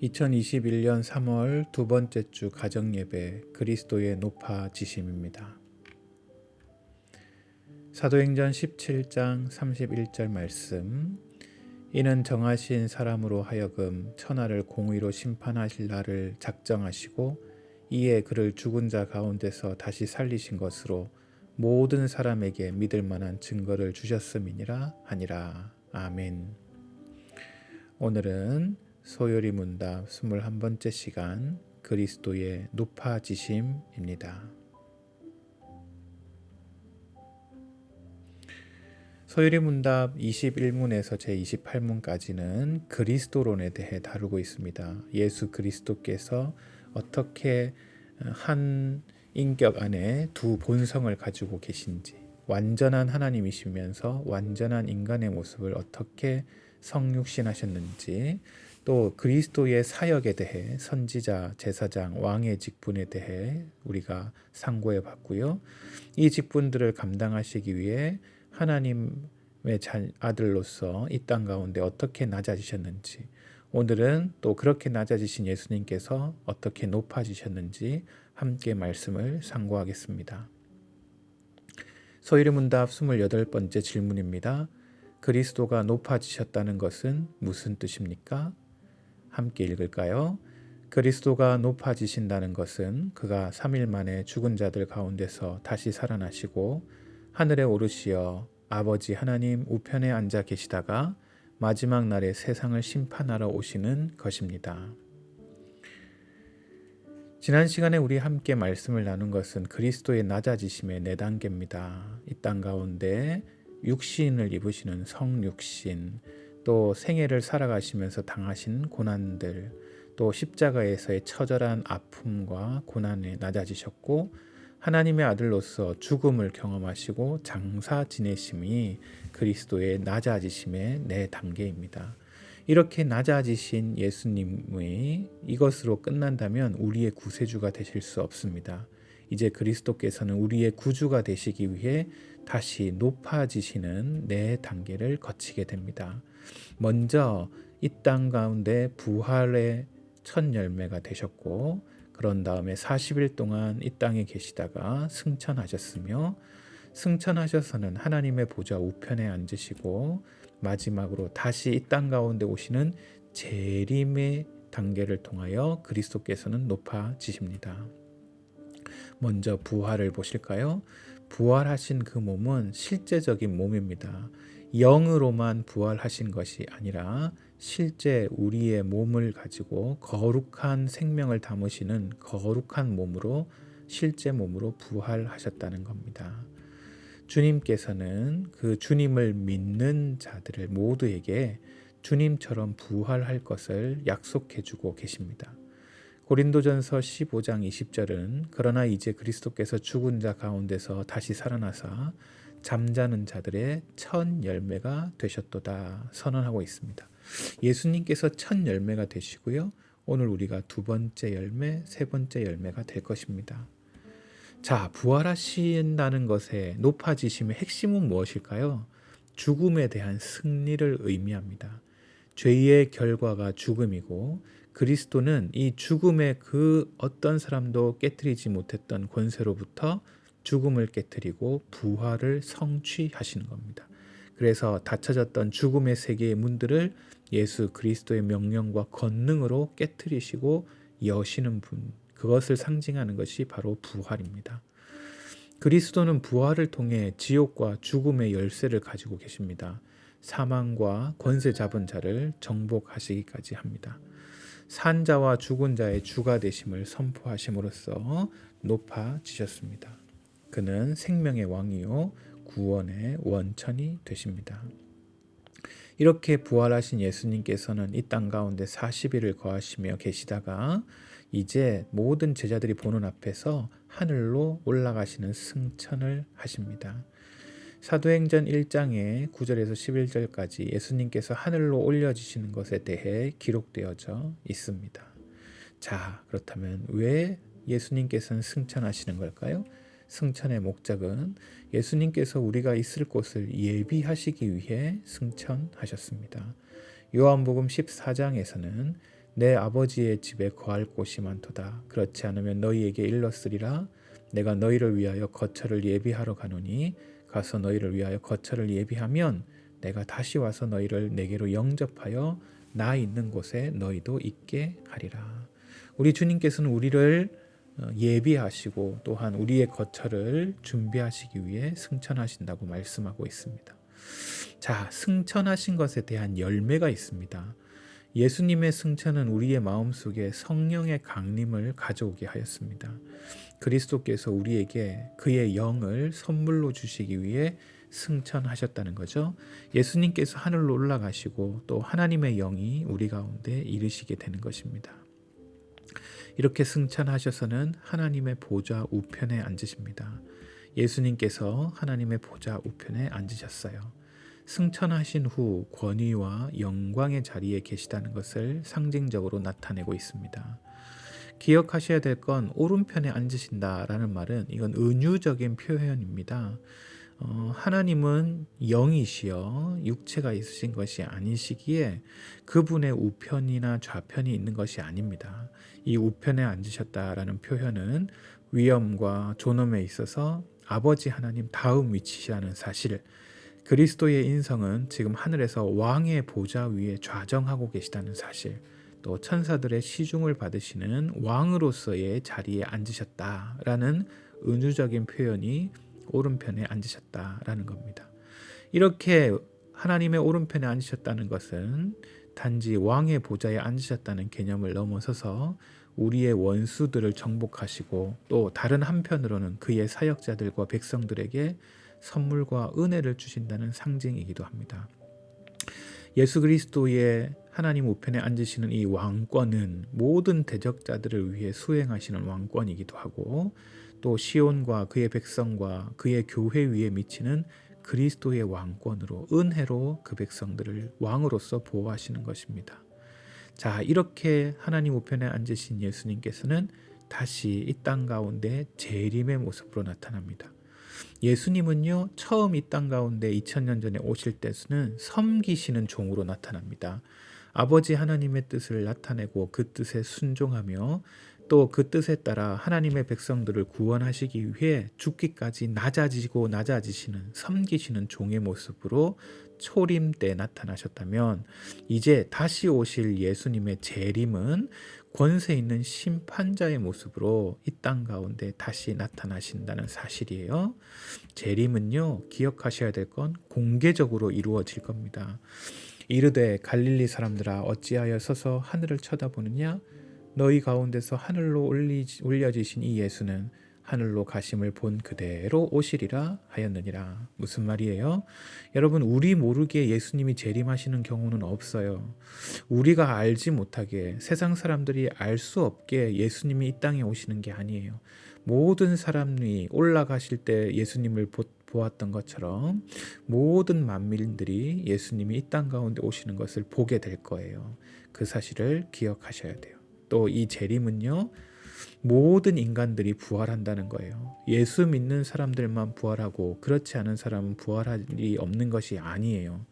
2021년 3월 두 번째 주 가정예배 그리스도의 높아지심입니다. 사도행전 17장 31절 말씀. 이는 정하신 사람으로 하여금 천하를 공의로 심판하실 날을 작정하시고 이에 그를 죽은 자 가운데서 다시 살리신 것으로 모든 사람에게 믿을 만한 증거를 주셨음이니라 하니라. 아멘. 오늘은 소요리 문답 21번째 시간 그리스도의 높아지심입니다. 소요리 문답 21문에서 제28문까지는 그리스도론에 대해 다루고 있습니다. 예수 그리스도께서 어떻게 한 인격 안에 두 본성을 가지고 계신지, 완전한 하나님이시면서 완전한 인간의 모습을 어떻게 성육신하셨는지, 또 그리스도의 사역에 대해 선지자, 제사장, 왕의 직분에 대해 우리가 상고해 봤고요. 이 직분들을 감당하시기 위해 하나님의 아들로서 이 땅 가운데 어떻게 낮아지셨는지, 오늘은 또 그렇게 낮아지신 예수님께서 어떻게 높아지셨는지 함께 말씀을 상고하겠습니다. 소요리 문답 28번째 질문입니다. 그리스도가 높아지셨다는 것은 무슨 뜻입니까? 함께 읽을까요? 그리스도가 높아지신다는 것은 그가 3일 만에 죽은 자들 가운데서 다시 살아나시고 하늘에 오르시어 아버지 하나님 우편에 앉아 계시다가 마지막 날에 세상을 심판하러 오시는 것입니다. 지난 시간에 우리 함께 말씀을 나눈 것은 그리스도의 낮아지심의 4단계입니다. 이 땅 가운데 육신을 입으시는 성육신, 또 생애를 살아가시면서 당하신 고난들, 또 십자가에서의 처절한 아픔과 고난에 낮아지셨고 하나님의 아들로서 죽음을 경험하시고 장사 지내심이 그리스도의 낮아지심의 4단계입니다. 이렇게 낮아지신 예수님의 이것으로 끝난다면 우리의 구세주가 되실 수 없습니다. 이제 그리스도께서는 우리의 구주가 되시기 위해 다시 높아지시는 4단계를 거치게 됩니다. 먼저 이 땅 가운데 부활의 첫 열매가 되셨고, 그런 다음에 40일 동안 이 땅에 계시다가 승천하셨으며, 승천하셔서는 하나님의 보좌 우편에 앉으시고 마지막으로 다시 이 땅 가운데 오시는 재림의 단계를 통하여 그리스도께서는 높아지십니다. 먼저 부활을 보실까요? 부활하신 그 몸은 실제적인 몸입니다. 영으로만 부활하신 것이 아니라 실제 우리의 몸을 가지고 거룩한 생명을 담으시는 거룩한 몸으로, 실제 몸으로 부활하셨다는 겁니다. 주님께서는 그 주님을 믿는 자들을 모두에게 주님처럼 부활할 것을 약속해 주고 계십니다. 고린도전서 15장 20절은 그러나 이제 그리스도께서 죽은 자 가운데서 다시 살아나사 잠자는 자들의 첫 열매가 되셨도다 선언하고 있습니다. 예수님께서 첫 열매가 되시고요. 오늘 우리가 두 번째 열매, 세 번째 열매가 될 것입니다. 자, 부활하신다는 것의 높아지심의 핵심은 무엇일까요? 죽음에 대한 승리를 의미합니다. 죄의 결과가 죽음이고 그리스도는 이 죽음의 그 어떤 사람도 깨트리지 못했던 권세로부터 죽음을 깨트리고 부활을 성취하시는 겁니다. 그래서 닫혀졌던 죽음의 세계의 문들을 예수 그리스도의 명령과 권능으로 깨트리시고 여시는 분, 그것을 상징하는 것이 바로 부활입니다. 그리스도는 부활을 통해 지옥과 죽음의 열쇠를 가지고 계십니다. 사망과 권세 잡은 자를 정복하시기까지 합니다. 산자와 죽은 자의 주가 되심을 선포하심으로써 높아지셨습니다. 그는 생명의 왕이요 구원의 원천이 되십니다. 이렇게 부활하신 예수님께서는 이 땅 가운데 40일을 거하시며 계시다가 이제 모든 제자들이 보는 앞에서 하늘로 올라가시는 승천을 하십니다. 사도행전 1장의 9절에서 11절까지 예수님께서 하늘로 올려지시는 것에 대해 기록되어져 있습니다. 자, 그렇다면 왜 예수님께서는 승천하시는 걸까요? 승천의 목적은 예수님께서 우리가 있을 곳을 예비하시기 위해 승천하셨습니다. 요한복음 14장에서는 내 아버지의 집에 거할 곳이 많도다. 그렇지 않으면 너희에게 일렀으리라. 내가 너희를 위하여 거처를 예비하러 가노니 가서 너희를 위하여 거처를 예비하면 내가 다시 와서 너희를 내게로 영접하여 나 있는 곳에 너희도 있게 하리라. 우리 주님께서는 우리를 예비하시고 또한 우리의 거처를 준비하시기 위해 승천하신다고 말씀하고 있습니다. 자, 승천하신 것에 대한 열매가 있습니다. 예수님의 승천은 우리의 마음속에 성령의 강림을 가져오게 하였습니다. 그리스도께서 우리에게 그의 영을 선물로 주시기 위해 승천하셨다는 거죠. 예수님께서 하늘로 올라가시고 또 하나님의 영이 우리 가운데 이르시게 되는 것입니다. 이렇게 승천하셔서는 하나님의 보좌 우편에 앉으십니다. 예수님께서 하나님의 보좌 우편에 앉으셨어요. 승천하신 후 권위와 영광의 자리에 계시다는 것을 상징적으로 나타내고 있습니다. 기억하셔야 될 건 오른편에 앉으신다라는 말은 이건 은유적인 표현입니다. 하나님은 영이시여 육체가 있으신 것이 아니시기에 그분의 우편이나 좌편이 있는 것이 아닙니다. 이 우편에 앉으셨다라는 표현은 위엄과 존엄에 있어서 아버지 하나님 다음 위치시라는 사실, 그리스도의 인성은 지금 하늘에서 왕의 보좌 위에 좌정하고 계시다는 사실, 또 천사들의 시중을 받으시는 왕으로서의 자리에 앉으셨다라는 은유적인 표현이 오른편에 앉으셨다라는 겁니다. 이렇게 하나님의 오른편에 앉으셨다는 것은 단지 왕의 보좌에 앉으셨다는 개념을 넘어서서 우리의 원수들을 정복하시고 또 다른 한편으로는 그의 사역자들과 백성들에게 선물과 은혜를 주신다는 상징이기도 합니다. 예수 그리스도의 하나님 우편에 앉으시는 이 왕권은 모든 대적자들을 위해 수행하시는 왕권이기도 하고 또 시온과 그의 백성과 그의 교회 위에 미치는 그리스도의 왕권으로 은혜로 그 백성들을 왕으로서 보호하시는 것입니다. 자, 이렇게 하나님 우편에 앉으신 예수님께서는 다시 이 땅 가운데 재림의 모습으로 나타납니다. 예수님은요, 처음 이 땅 가운데 2000년 전에 오실 때는 섬기시는 종으로 나타납니다. 아버지 하나님의 뜻을 나타내고 그 뜻에 순종하며 또 그 뜻에 따라 하나님의 백성들을 구원하시기 위해 죽기까지 낮아지시는 섬기시는 종의 모습으로 초림 때 나타나셨다면, 이제 다시 오실 예수님의 재림은 권세 있는 심판자의 모습으로 이 땅 가운데 다시 나타나신다는 사실이에요. 재림은요, 기억하셔야 될 건 공개적으로 이루어질 겁니다. 이르되 갈릴리 사람들아 어찌하여 서서 하늘을 쳐다보느냐? 너희 가운데서 하늘로 올려지신 이 예수는 하늘로 가심을 본 그대로 오시리라 하였느니라. 무슨 말이에요? 여러분, 우리 모르게 예수님이 재림하시는 경우는 없어요. 우리가 알지 못하게, 세상 사람들이 알 수 없게 예수님이 이 땅에 오시는 게 아니에요. 모든 사람이 올라가실 때 예수님을 보았던 것처럼 모든 만민들이 예수님이 이 땅 가운데 오시는 것을 보게 될 거예요. 그 사실을 기억하셔야 돼요. 또 이 재림은요, 모든 인간들이 부활한다는 거예요. 예수 믿는 사람들만 부활하고 그렇지 않은 사람은 부활할 일이 없는 것이 아니에요.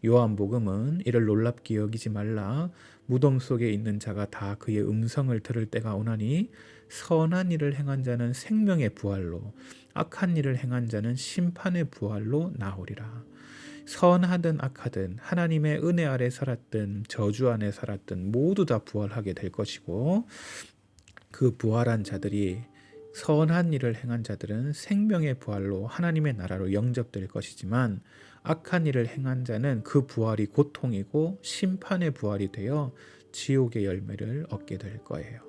요한복음은 이를 놀랍게 여기지 말라. 무덤 속에 있는 자가 다 그의 음성을 들을 때가 오나니 선한 일을 행한 자는 생명의 부활로, 악한 일을 행한 자는 심판의 부활로 나오리라. 선하든 악하든 하나님의 은혜 아래 살았든 저주 안에 살았든 모두 다 부활하게 될 것이고, 그 부활한 자들이, 선한 일을 행한 자들은 생명의 부활로 하나님의 나라로 영접될 것이지만, 악한 일을 행한 자는 그 부활이 고통이고 심판의 부활이 되어 지옥의 열매를 얻게 될 거예요.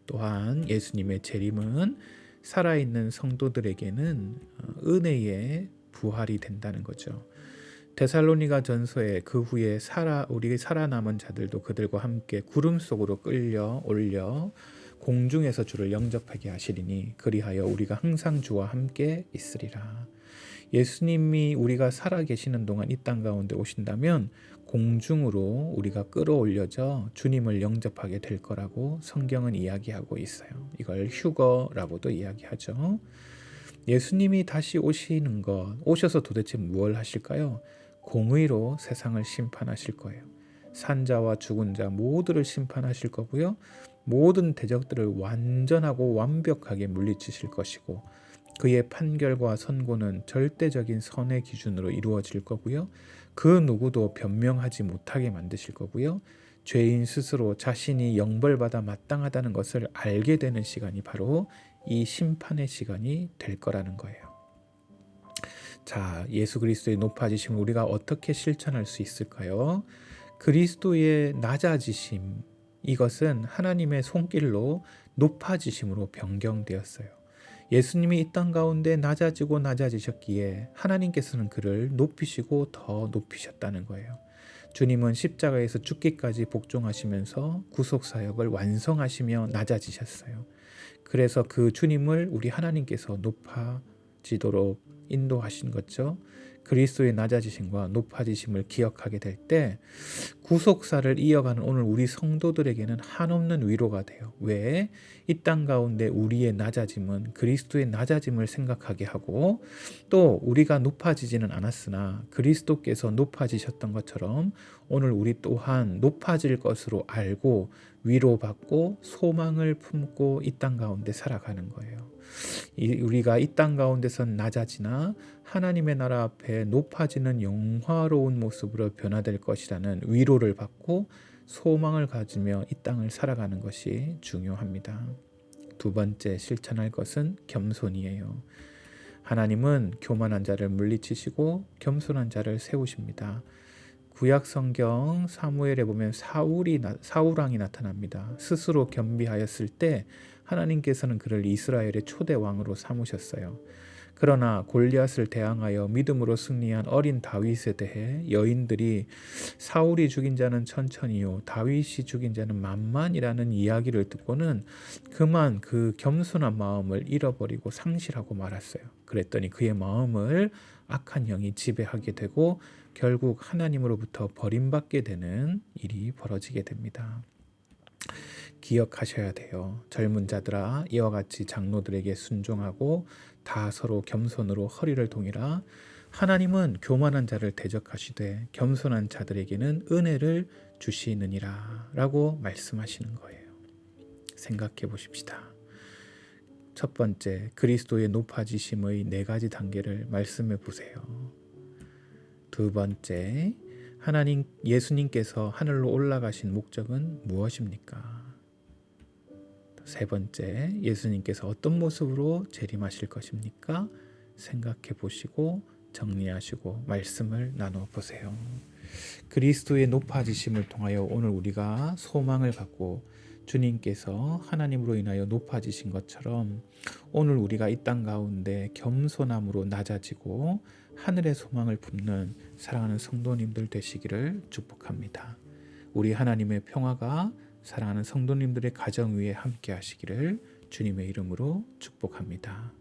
또한 예수님의 재림은 살아있는 성도들에게는 은혜의 부활이 된다는 거죠. 데살로니가 전서에 그 후에 우리 살아남은 자들도 그들과 함께 구름 속으로 끌려 올려 공중에서 주를 영접하게 하시리니 그리하여 우리가 항상 주와 함께 있으리라. 예수님이 우리가 살아 계시는 동안 이 땅 가운데 오신다면 공중으로 우리가 끌어올려져 주님을 영접하게 될 거라고 성경은 이야기하고 있어요. 이걸 휴거라고도 이야기하죠. 예수님이 다시 오시는 것, 오셔서 도대체 무엇을 하실까요? 공의로 세상을 심판하실 거예요. 산자와 죽은 자 모두를 심판하실 거고요. 모든 대적들을 완전하고 완벽하게 물리치실 것이고 그의 판결과 선고는 절대적인 선의 기준으로 이루어질 거고요. 그 누구도 변명하지 못하게 만드실 거고요. 죄인 스스로 자신이 영벌받아 마땅하다는 것을 알게 되는 시간이 바로 이 심판의 시간이 될 거라는 거예요. 자, 예수 그리스도의 높아지심을 우리가 어떻게 실천할 수 있을까요? 그리스도의 낮아지심, 이것은 하나님의 손길로 높아지심으로 변경되었어요. 예수님이 이 땅 가운데 낮아지고 낮아지셨기에 하나님께서는 그를 높이시고 더 높이셨다는 거예요. 주님은 십자가에서 죽기까지 복종하시면서 구속사역을 완성하시며 낮아지셨어요. 그래서 그 주님을 우리 하나님께서 높아지도록 인도하신 거죠. 그리스도의 낮아지심과 높아지심을 기억하게 될 때 구속사를 이어가는 오늘 우리 성도들에게는 한없는 위로가 돼요. 왜? 이 땅 가운데 우리의 낮아짐은 그리스도의 낮아짐을 생각하게 하고 또 우리가 높아지지는 않았으나 그리스도께서 높아지셨던 것처럼 오늘 우리 또한 높아질 것으로 알고 위로받고 소망을 품고 이 땅 가운데 살아가는 거예요. 우리가 이 땅 가운데선 낮아지나 하나님의 나라 앞에 높아지는 영화로운 모습으로 변화될 것이라는 위로를 받고 소망을 가지며 이 땅을 살아가는 것이 중요합니다. 두 번째 실천할 것은 겸손이에요. 하나님은 교만한 자를 물리치시고 겸손한 자를 세우십니다. 구약 성경 사무엘에 보면 사울왕이 나타납니다. 스스로 겸비하였을 때 하나님께서는 그를 이스라엘의 초대 왕으로 삼으셨어요. 그러나 골리앗을 대항하여 믿음으로 승리한 어린 다윗에 대해 여인들이 사울이 죽인 자는 천천히요 다윗이 죽인 자는 만만이라는 이야기를 듣고는 그만 그 겸손한 마음을 잃어버리고 상실하고 말았어요. 그랬더니 그의 마음을 악한 영이 지배하게 되고 결국 하나님으로부터 버림받게 되는 일이 벌어지게 됩니다. 기억하셔야 돼요. 젊은 자들아 이와 같이 장로들에게 순종하고 다 서로 겸손으로 허리를 동이라. 하나님은 교만한 자를 대적하시되 겸손한 자들에게는 은혜를 주시느니라 라고 말씀하시는 거예요. 생각해 보십시다. 첫 번째, 그리스도의 높아지심의 4가지 단계를 말씀해 보세요. 두 번째, 예수님께서 하늘로 올라가신 목적은 무엇입니까? 세 번째, 예수님께서 어떤 모습으로 재림하실 것입니까? 생각해 보시고 정리하시고 말씀을 나눠 보세요. 그리스도의 높아지심을 통하여 오늘 우리가 소망을 갖고 주님께서 하나님으로 인하여 높아지신 것처럼 오늘 우리가 이 땅 가운데 겸손함으로 낮아지고 하늘의 소망을 품는 사랑하는 성도님들 되시기를 축복합니다. 우리 하나님의 평화가 사랑하는 성도님들의 가정 위에 함께 하시기를 주님의 이름으로 축복합니다.